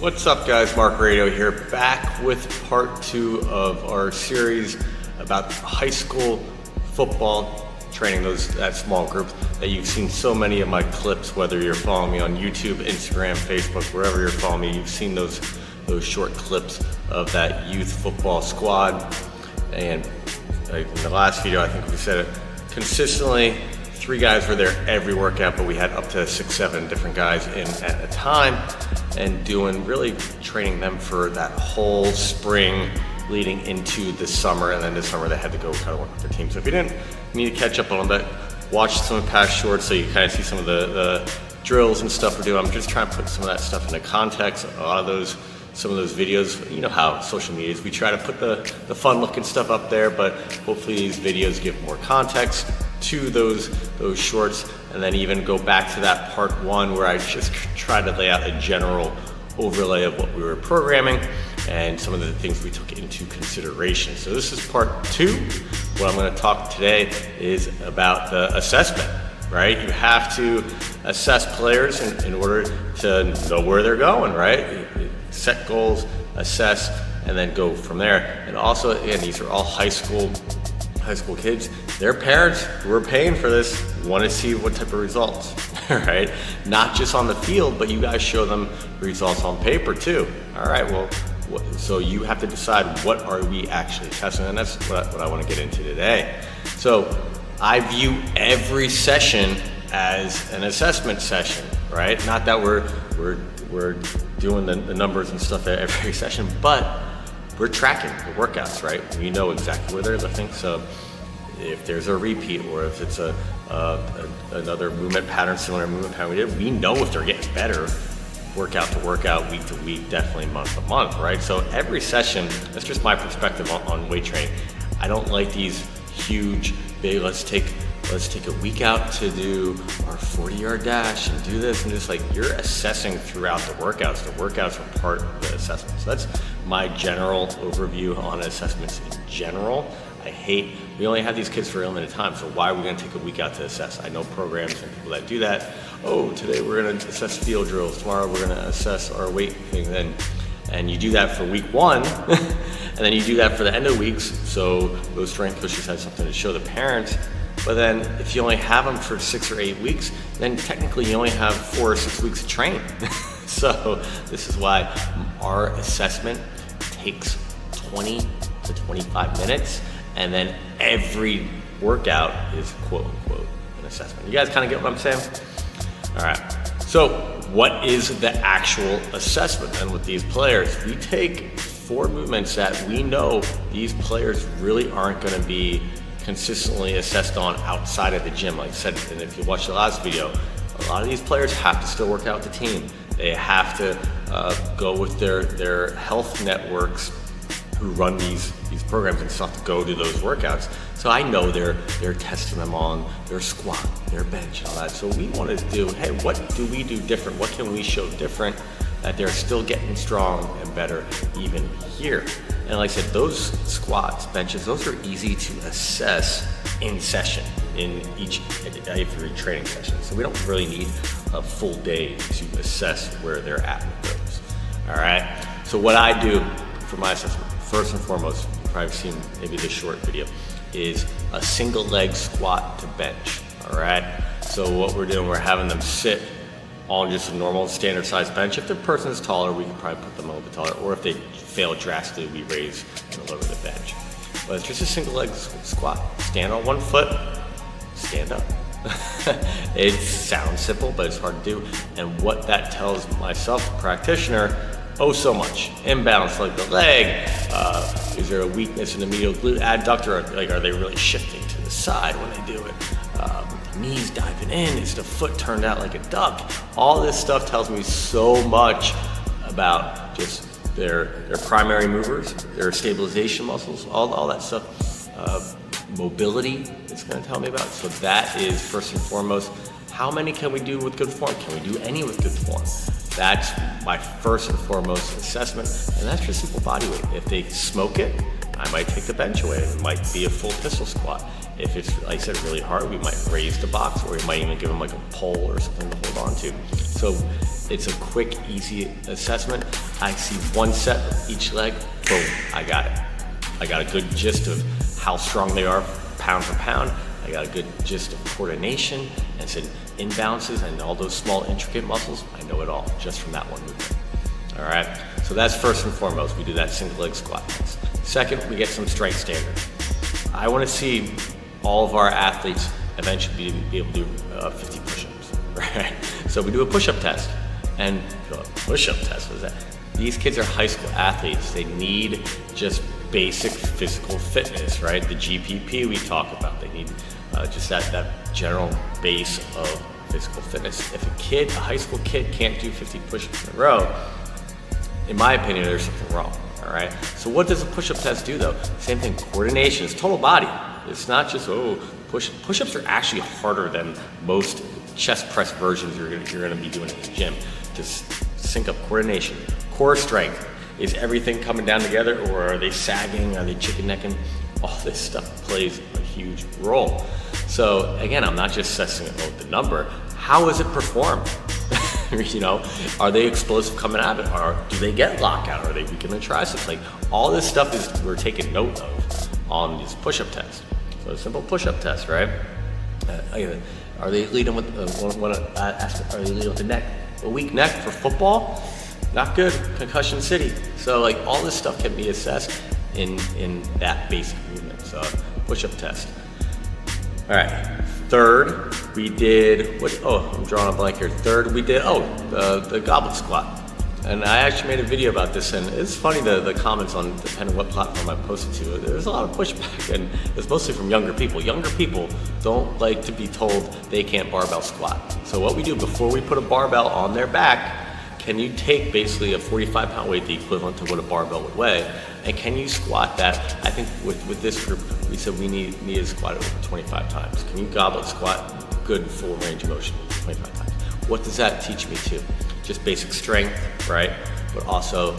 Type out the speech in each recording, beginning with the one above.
What's up, guys? Mark Radio here, back with part 2 of our series about high school football training, that small group that you've seen so many of my clips, whether you're following me on YouTube, Instagram, Facebook, wherever you're following me, you've seen those short clips of that youth football squad. And in the last video, I think we said it consistently, 3 guys were there every workout, but we had up to 6, 7 different guys in at a time, and really training them for that whole spring leading into the summer, and then this summer they had to go kind of work with their team. So if you didn't need to catch up on that, watch some of the past shorts so you kind of see some of the drills and stuff we're doing. I'm just trying to put some of that stuff into context. A lot of some of those videos, you know how social media is, we try to put the fun looking stuff up there, but hopefully these videos give more context to those shorts, and then even go back to that part 1 where I just tried to lay out a general overlay of what we were programming and some of the things we took into consideration. So this is part 2. What I'm going to talk today is about the assessment, right? You have to assess players in order to know where they're going, right? Set goals, assess, and then go from there. And also, again, these are all high school kids. Their parents who are paying for this want to see what type of results, right? Not just on the field, but you guys show them results on paper too. All right, well, so you have to decide what are we actually testing, and that's what I want to get into today. So I view every session as an assessment session, right? Not that we're doing the numbers and stuff at every session, but we're tracking the workouts, right? We know exactly where they're lifting. So if there's a repeat, or if it's another movement pattern, similar movement pattern we did, we know if they're getting better workout to workout, week to week, definitely month to month, right? So every session, that's just my perspective on weight training. I don't like these huge, big, let's take a week out to do our 40-yard dash and do this, and just like, you're assessing throughout the workouts. The workouts are part of the assessment. So that's my general overview on assessments in general. We only have these kids for a limited time, so why are we going to take a week out to assess? I know programs and people that do that. Oh, today we're going to assess field drills. Tomorrow we're going to assess our weight thing. And you do that for week 1, and then you do that for the end of weeks, so those strength coaches have something to show the parents. But then if you only have them for 6 or 8 weeks, then technically you only have 4 or 6 weeks to train. So this is why our assessment takes 20 to 25 minutes, and then every workout is quote unquote an assessment. You guys kind of get what I'm saying? All right, so what is the actual assessment then with these players? We take 4 movements that we know these players really aren't going to be consistently assessed on outside of the gym. Like I said, and if you watch the last video, a lot of these players have to still work out with the team. They have to go with their health networks who run these programs, and still have to go to those workouts. So I know they're testing them on their squat, their bench, and all that. So we want to do, hey, what do we do different? What can we show different that they're still getting strong and better even here? And like I said, those squats, benches, those are easy to assess in session, in every training session. So we don't really need a full day to assess where they're at with those. All right, so what I do for my assessment, first and foremost, you've probably seen maybe this short video, is a single leg squat to bench. All right, so what we're doing, we're having them sit on just a normal standard size bench. If the person is taller, we can probably put them a little bit taller, or if they fail drastically, we raise and lower the bench. But it's just a single leg squat. Stand on one foot, stand up. It sounds simple, but it's hard to do. And what that tells myself, the practitioner, oh so much. Imbalance, like the leg, is there a weakness in the medial glute adductor? Like, are they really shifting to the side when they do it? Knees diving in, is the foot turned out like a duck? All this stuff tells me so much about just their primary movers, their stabilization muscles, all that stuff. Mobility, it's going to tell me about. So that is first and foremost. How many can we do with good form? Can we do any with good form? That's my first and foremost assessment, and that's just simple body weight. If they smoke it, I might take the bench away. It might be a full pistol squat. If it's, like I said, really hard, we might raise the box, or we might even give them like a pole or something to hold on to. So It's a quick, easy assessment. I see one set of each leg, boom, I got it. I got a good gist of how strong they are pound for pound. I got a good gist of coordination and some imbalances and all those small intricate muscles. I know it all just from that one movement. All right, so that's first and foremost. We do that single leg squat test. Second, we get some strength standards. I want to see all of our athletes eventually be able to do 50 push-ups, right? So we do a push-up test. And push-up test, what is that? These kids are high school athletes. They need just basic physical fitness, right? The GPP we talk about. They need just that general base of physical fitness. If a high school kid can't do 50 push-ups in a row, in my opinion, there's something wrong, all right? So what does a push-up test do though? Same thing, coordination, it's total body. It's not just, push-ups are actually harder than most chest press versions you're gonna be doing in the gym. Just sync up coordination. Core strength, is everything coming down together, or are they sagging, are they chicken necking? All this stuff plays a huge role. So again, I'm not just assessing it with the number, how is it performed? You know, are they explosive coming out of it? Or do they get lockout? Are they weak in the triceps? Like all this stuff we're taking note of on this push-up test. So a simple push-up test, right? Are they leading with are they leading with the neck? A weak neck for football? Not good. Concussion city. So like all this stuff can be assessed in that basic movement. So push-up test. All right. Third, we did I'm drawing a blank here. Third, we did the goblet squat. And I actually made a video about this, and it's funny the comments on depending what platform I posted to. There's a lot of pushback, and it's mostly from younger people. Younger people don't like to be told they can't barbell squat. So what we do before we put a barbell on their back, can you take basically a 45-pound weight, the equivalent to what a barbell would weigh, and can you squat that? I think with this group, we said we need to squat it over 25 times. Can you goblet squat good full range of motion 25 times? What does that teach me too? Just basic strength, right? But also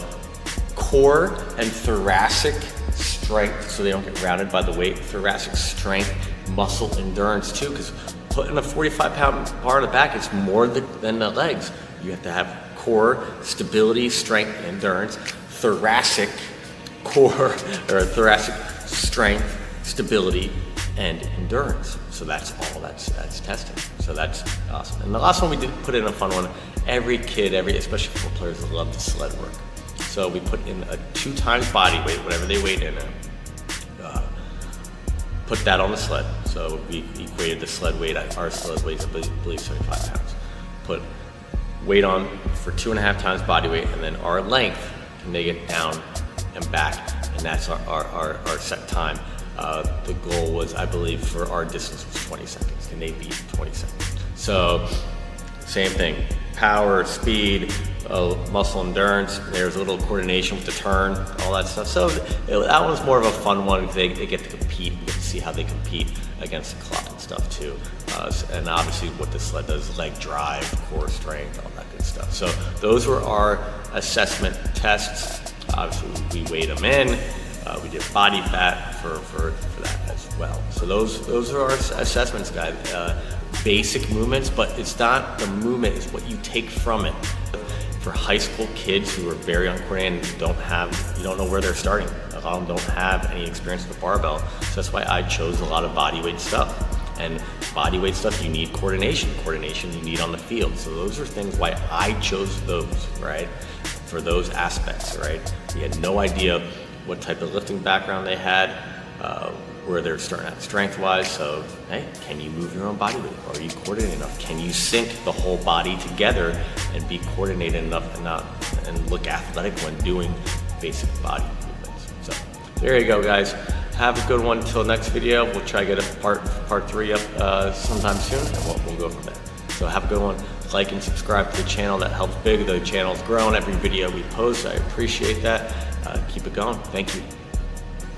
core and thoracic strength, so they don't get rounded by the weight. Thoracic strength, muscle endurance too, because putting a 45-pound bar on the back is more than the legs. You have to have core, stability, strength, endurance, thoracic core, or thoracic strength, stability, and endurance. So that's all that's testing. So that's awesome. And the last one we did put in a fun one. Every kid, especially football players, love the sled work. So we put in a 2 times body weight, whatever they weighed in, put that on the sled. So we equated the sled weight. Our sled weighs, I believe, 75 pounds. Put weight on for 2.5 times body weight, and then our length, can they get down and back, and that's our set time. The goal was, I believe, for our distance was 20 seconds. Can they beat 20 seconds? So same thing, power, speed, muscle endurance. There's a little coordination with the turn, all that stuff. So that one's more of a fun one. They get to compete. You get to see how they compete against the clock and stuff too. And obviously what the sled does, leg drive, core strength, all that good stuff. So those were our assessment tests. Obviously we weighed them in. We did body fat for that as well. So those are our assessments, guys. Basic movements, but it's not the movement, it's what you take from it. For high school kids who are very uncoordinated and you don't know where they're starting. A lot of them don't have any experience with a barbell. So that's why I chose a lot of body weight stuff. And body weight stuff, you need coordination. Coordination you need on the field. So those are things why I chose those, right? For those aspects, right? We had no idea what type of lifting background they had, where they're starting out strength-wise. So, hey, can you move your own body weight? Are you coordinated enough? Can you sync the whole body together and be coordinated enough and look athletic when doing basic body movements? So, there you go, guys. Have a good one until next video. We'll try to get a part 3 up sometime soon, and we'll go from there. So have a good one. Like and subscribe to the channel. That helps big. The channel's grown every video we post. I appreciate that. Keep it going. Thank you.